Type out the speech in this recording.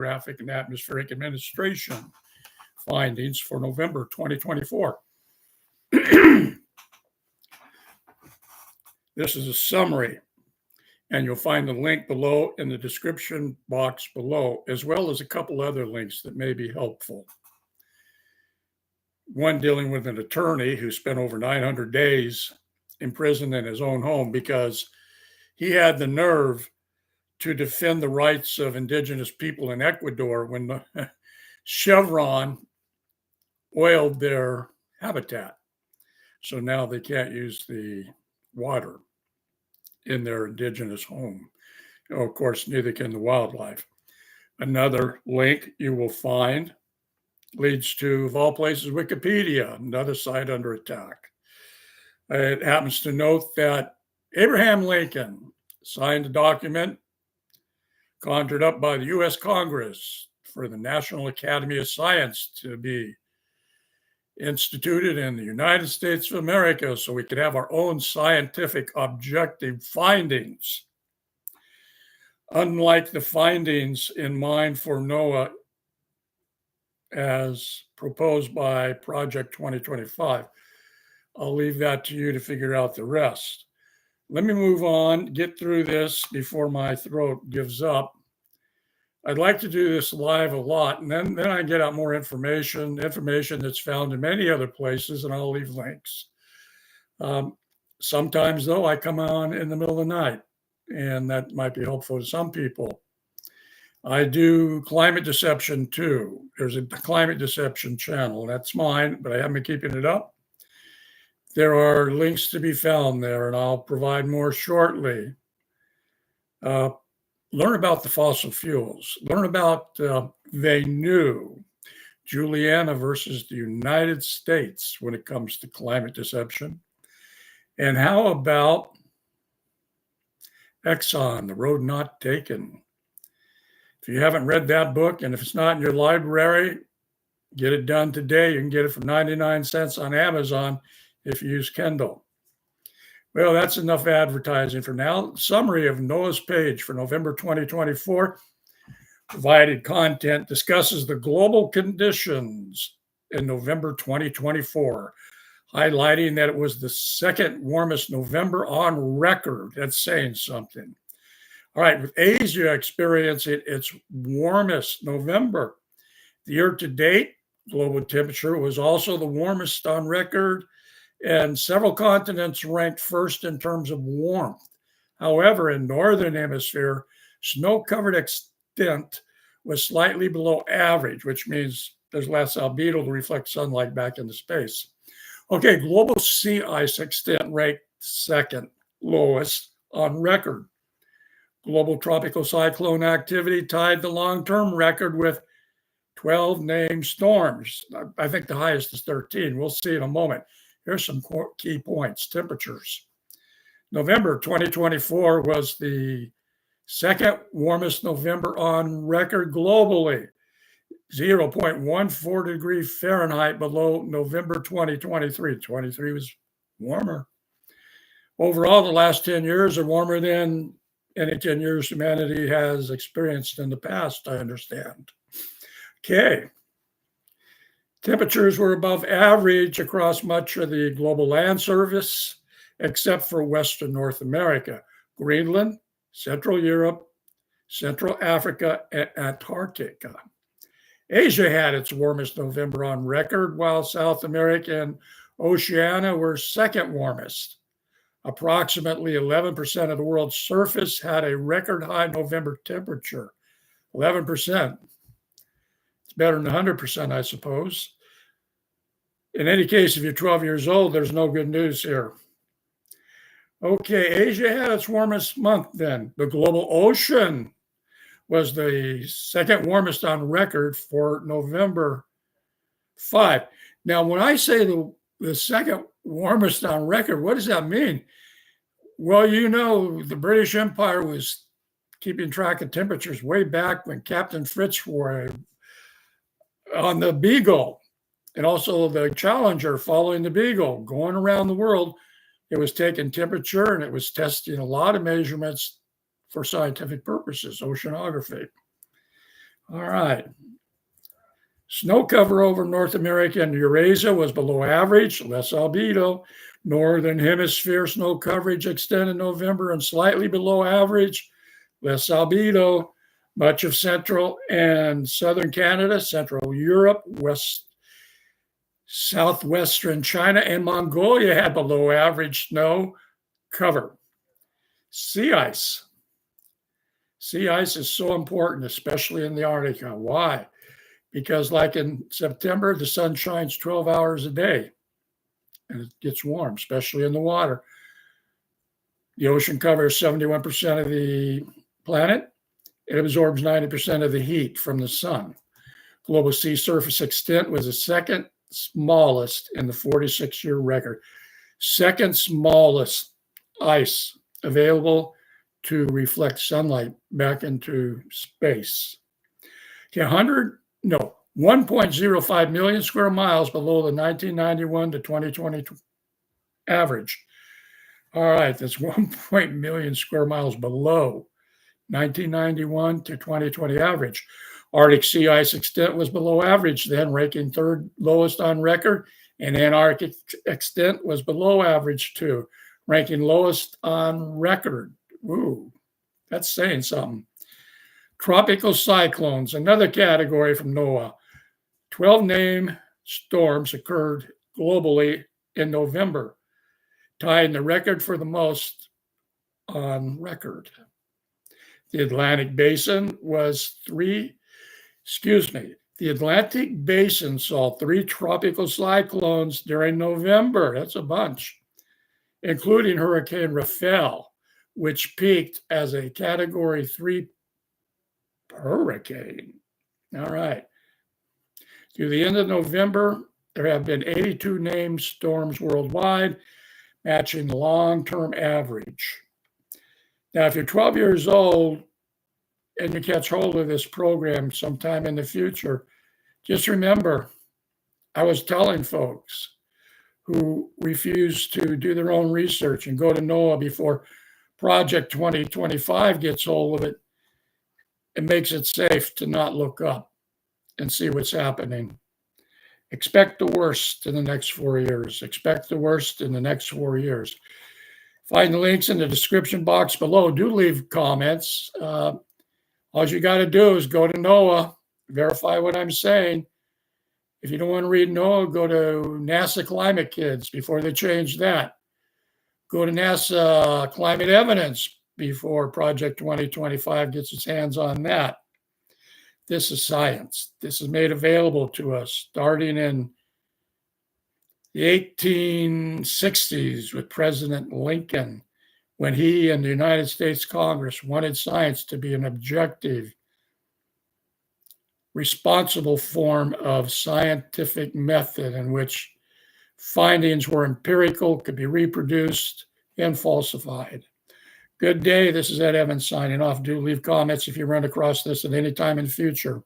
Oceanographic and Atmospheric Administration findings for November 2024. This is a summary, and you'll find the link below in the description box below, as well as a couple other links that may be helpful. One dealing with an attorney who spent over 900 days imprisoned in his own home because he had the nerve to defend the rights of indigenous people in Ecuador when the Chevron oiled their habitat. So now they can't use the water in their indigenous home. Of course, neither can the wildlife. Another link you will find leads to, of all places, Wikipedia, another site under attack. It happens to note that Abraham Lincoln signed a document conjured up by the U.S. Congress for the National Academy of Science to be instituted in the United States of America so we could have our own scientific objective findings. Unlike the findings in mind for NOAA as proposed by Project 2025, I'll leave that to you to figure out the rest. Let me move on, get through this before my throat gives up. I'd like to do this live a lot, and then I get out more information that's found in many other places, and I'll leave links. Sometimes, though, I come on in the middle of the night, and that might be helpful to some people. I do climate deception, too. There's a climate deception channel. That's mine, but I haven't been keeping it up. There are links to be found there, and I'll provide more shortly. Learn about the fossil fuels. Learn about they knew Juliana versus the United States when it comes to climate deception. And how about Exxon, The Road Not Taken? If you haven't read that book, and if it's not in your library, get it done today. You can get it for 99 cents on Amazon if you use Kindle. Well, that's enough advertising for now. Summary of NOAA's page for November 2024. Provided content discusses the global conditions in November 2024, highlighting that it was the second warmest November on record. That's saying something. All right, with Asia experiencing its warmest November. The year to date, global temperature was also the warmest on record, and several continents ranked first in terms of warmth. However, in Northern Hemisphere, snow-covered extent was slightly below average, which means there's less albedo to reflect sunlight back into space. Okay, global sea ice extent ranked second lowest on record. Global tropical cyclone activity tied the long-term record with 12 named storms. I think the highest is 13. We'll see in a moment. Here's some key points. Temperatures. November 2024 was the second warmest November on record globally, 0.14 degrees Fahrenheit below November 2023. 23 was warmer. Overall, the last 10 years are warmer than any 10 years humanity has experienced in the past, I understand. Okay. Temperatures were above average across much of the global land surface, except for Western North America, Greenland, Central Europe, Central Africa, and Antarctica. Asia had its warmest November on record, while South America and Oceania were second warmest. Approximately 11% of the world's surface had a record high November temperature. 11%. It's better than 100%, I suppose. In any case, if you're 12 years old, there's no good news here. Okay, Asia had its warmest month then. The global ocean was the second warmest on record for November 5. Now, when I say the second warmest on record, what does that mean? Well, you know, the British Empire was keeping track of temperatures way back when Captain Fritz were on the Beagle, and also the Challenger following the Beagle, going around the world. It was taking temperature and it was testing a lot of measurements for scientific purposes, oceanography. All right. Snow cover over North America and Eurasia was below average, less albedo. Northern Hemisphere snow coverage extended November and slightly below average, less albedo. Much of central and southern Canada, central Europe, southwestern China, and Mongolia had below average snow cover. Sea ice. Sea ice is so important, especially in the Arctic. Why? Because like in September, the sun shines 12 hours a day and it gets warm, especially in the water. The ocean covers 71% of the planet. It absorbs 90% of the heat from the sun. Global sea surface extent was the second smallest in the 46-year record. Second smallest ice available to reflect sunlight back into space. 1.05 million square miles below the 1991 to 2020 average. All right, that's 1 million square miles below 1991 to 2020 average. Arctic sea ice extent was below average then, ranking third lowest on record, and Antarctic extent was below average too, ranking lowest on record. Ooh, that's saying something. Tropical cyclones, another category from NOAA. 12 named storms occurred globally in November, tying the record for the most on record. The Atlantic Basin the Atlantic Basin saw 3 tropical cyclones during November. That's a bunch, including Hurricane Rafael, which peaked as a Category 3 hurricane. All right. Through the end of November, there have been 82 named storms worldwide, matching the long-term average. Now, if you're 12 years old and you catch hold of this program sometime in the future, just remember, I was telling folks who refuse to do their own research and go to NOAA before Project 2025 gets hold of it, it makes it safe to not look up and see what's happening. Expect the worst in the next 4 years. Expect the worst in the next 4 years. Find the links in the description box below. Do leave comments. All you got to do is go to NOAA, verify what I'm saying. If you don't want to read NOAA, go to NASA Climate Kids before they change that. Go to NASA Climate Evidence before Project 2025 gets its hands on that. This is science. This is made available to us starting in the 1860s with President Lincoln, when he and the United States Congress wanted science to be an objective, responsible form of scientific method in which findings were empirical, could be reproduced, and falsified. Good day. This is Ed Evans signing off. Do leave comments if you run across this at any time in the future.